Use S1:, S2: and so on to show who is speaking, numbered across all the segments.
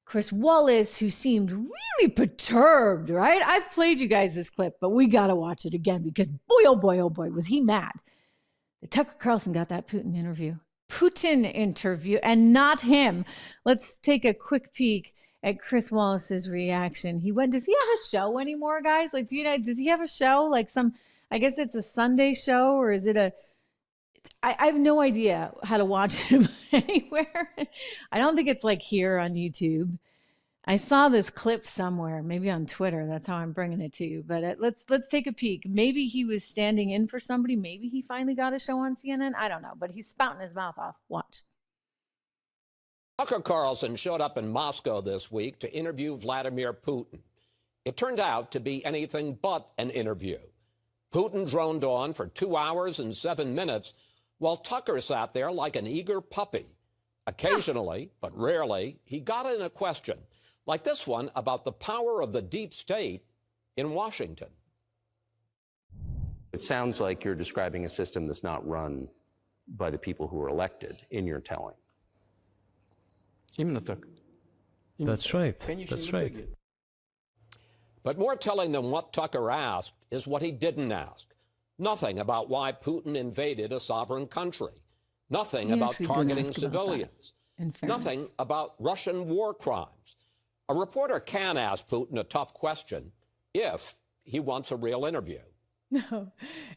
S1: Chris Wallace, who seemed really perturbed, right? I've played you guys this clip, but we got to watch it again because boy, oh boy, was he mad. The Tucker Carlson got that Putin interview, and not him. Let's take a quick peek at Chris Wallace's reaction. Does he have a show anymore, guys? Like, does he have a show? Like I guess it's a Sunday show, or is it I have no idea how to watch him anywhere. I don't think it's like here on YouTube. I saw this clip somewhere, maybe on Twitter. That's how I'm bringing it to you. But let's take a peek. Maybe he was standing in for somebody. Maybe he finally got a show on CNN. I don't know. But he's spouting his mouth off. Watch.
S2: Tucker Carlson showed up in Moscow this week to interview Vladimir Putin. It turned out to be anything but an interview. Putin droned on for 2 hours and 7 minutes, while Tucker sat there like an eager puppy. Occasionally, but rarely, he got in a question, like this one about the power of the deep state in Washington.
S3: It sounds like you're describing a system that's not run by the people who are elected in your telling.
S4: That's right. That's right.
S2: But more telling than what Tucker asked is what he didn't ask. Nothing about why Putin invaded a sovereign country. Nothing about targeting civilians. Nothing about Russian war crimes. A reporter can ask Putin a tough question if he wants a real interview.
S1: No.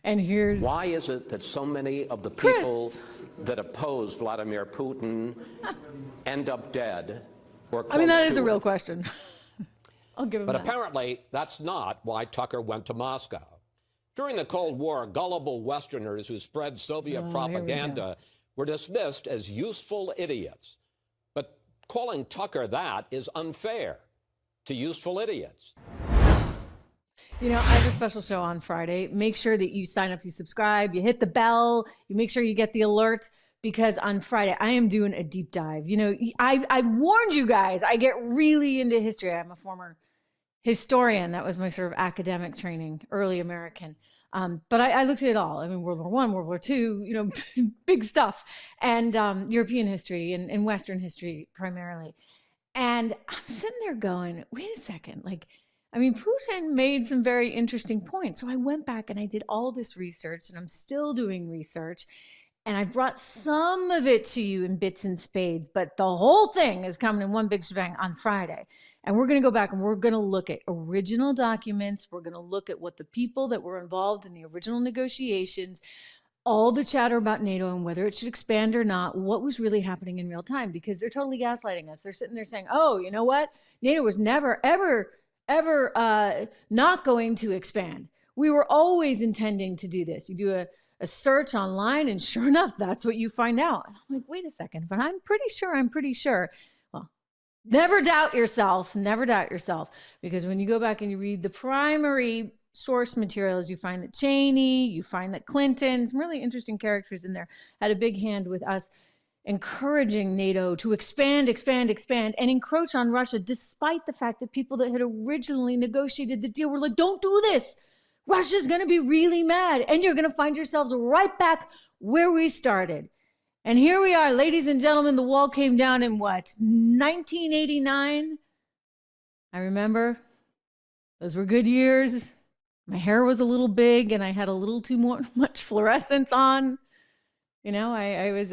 S1: And here's...
S2: Why is it that so many of the people that oppose Vladimir Putin end up dead or close to it?
S1: that is a real question. I'll give him that.
S2: But apparently, that's not why Tucker went to Moscow. During the Cold War, gullible Westerners who spread Soviet propaganda were dismissed as useful idiots. But calling Tucker that is unfair to useful idiots.
S1: I have a special show on Friday. Make sure that you sign up, you subscribe, you hit the bell, you make sure you get the alert, because on Friday I am doing a deep dive. I've warned you guys, I get really into history. I'm a former historian. That was my sort of academic training, early American. But I looked at it all. World War I, World War II, big stuff, and European history and Western history primarily. And I'm sitting there going, wait a second, Putin made some very interesting points. So I went back and I did all this research, and I'm still doing research. And I brought some of it to you in bits and spades, but the whole thing is coming in one big shebang on Friday. And we're going to go back and we're going to look at original documents. We're going to look at what the people that were involved in the original negotiations, all the chatter about NATO and whether it should expand or not, what was really happening in real time, because they're totally gaslighting us. They're sitting there saying, oh, you know what? NATO was never, ever not going to expand. We were always intending to do this. You do a search online, and sure enough, that's what you find out. And I'm like, wait a second, but I'm pretty sure. Well, never doubt yourself, because when you go back and you read the primary source materials, you find that Cheney, you find that Clinton, some really interesting characters in there, had a big hand with us encouraging NATO to expand, and encroach on Russia, despite the fact that people that had originally negotiated the deal were like, don't do this. Russia's going to be really mad, and you're going to find yourselves right back where we started. And here we are, ladies and gentlemen. The wall came down in what, 1989? I remember. Those were good years. My hair was a little big, and I had a little too much fluorescence on. I was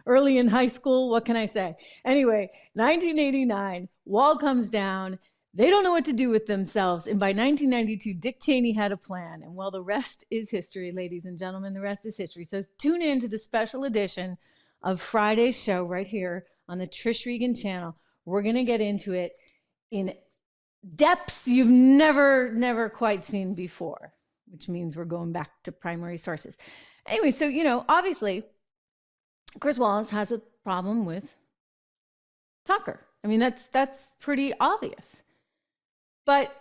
S1: early in high school. What can I say? Anyway, 1989, wall comes down. They don't know what to do with themselves. And by 1992, Dick Cheney had a plan. And well, the rest is history, ladies and gentlemen. The rest is history. So tune in to the special edition of Friday's show right here on the Trish Regan channel. We're going to get into it in depths you've never quite seen before, which means we're going back to primary sources. Anyway, so, obviously, Chris Wallace has a problem with Tucker. That's pretty obvious. But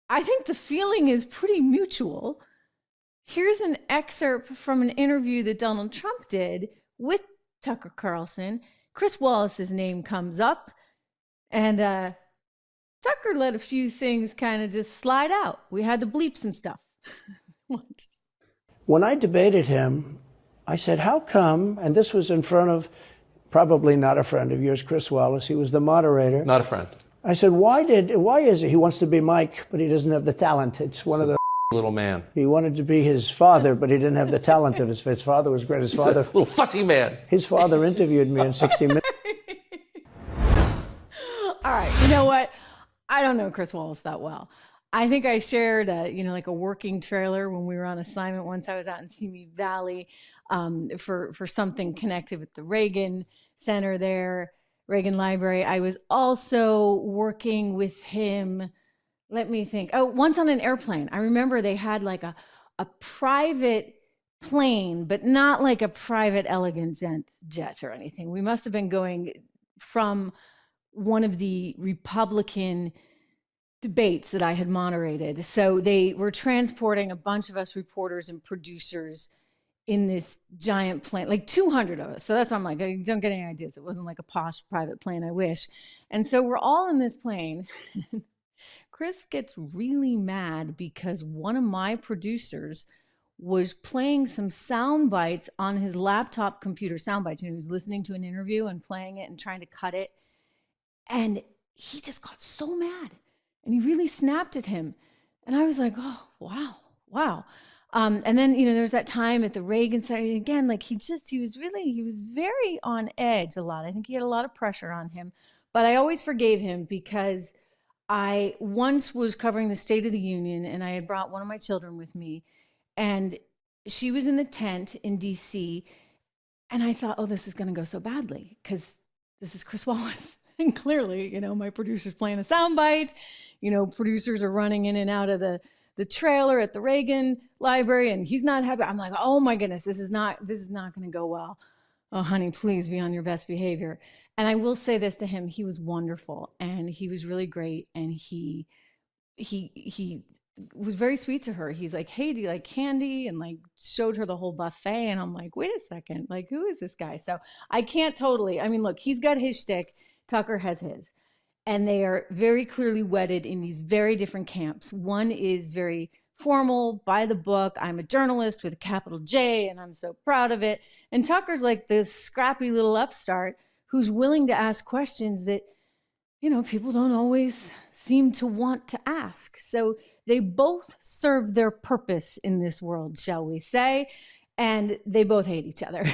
S1: I think the feeling is pretty mutual. Here's an excerpt from an interview that Donald Trump did with Tucker Carlson. Chris Wallace's name comes up, and Tucker let a few things kind of just slide out. We had to bleep some stuff. What?
S5: When I debated him, I said, how come, and this was in front of probably not a friend of yours, Chris Wallace. He was the moderator.
S3: Not a friend.
S5: I said, why is it he wants to be Mike, but he doesn't have the talent? It's one of the
S3: Little man.
S5: He wanted to be his father, but he didn't have the talent of his father was great. His father,
S3: Little fussy man.
S5: His father interviewed me in 60 Minutes.
S1: All right, you know what? I don't know Chris Wallace that well. I think I shared like a working trailer when we were on assignment once. I was out in Simi Valley for something connected with the Regan Center there, Regan Library. I was also working with him. Let me think. Oh, once on an airplane. I remember they had like a private plane, but not like a private elegant jet or anything. We must have been going from one of the Republican debates that I had moderated. So they were transporting a bunch of us reporters and producers in this giant plane, like 200 of us. So that's why I'm like, I don't get any ideas. It wasn't like a posh private plane, I wish. And so we're all in this plane. Chris gets really mad because one of my producers was playing some sound bites on his laptop computer, sound bites. He was listening to an interview and playing it and trying to cut it. And he just got so mad and he really snapped at him. And I was like, oh, wow. And then, there's that time at the Reagan Center again, like he was very on edge a lot. I think he had a lot of pressure on him, but I always forgave him because I once was covering the State of the Union and I had brought one of my children with me and she was in the tent in DC and I thought, oh, this is going to go so badly because this is Chris Wallace. And clearly, my producer's playing a soundbite, producers are running in and out of the trailer at the Reagan Library and he's not happy. I'm like, oh my goodness, this is not going to go well. Oh, honey, please be on your best behavior. And I will say this to him, he was wonderful and he was really great. And he was very sweet to her. He's like, hey, do you like candy? And like showed her the whole buffet. And I'm like, wait a second, like, who is this guy? So I can't look, he's got his shtick, Tucker has his. And they are very clearly wedded in these very different camps. One is very formal, by the book. I'm a journalist with a capital J and I'm so proud of it. And Tucker's like this scrappy little upstart who's willing to ask questions that, people don't always seem to want to ask. So they both serve their purpose in this world, shall we say, and they both hate each other.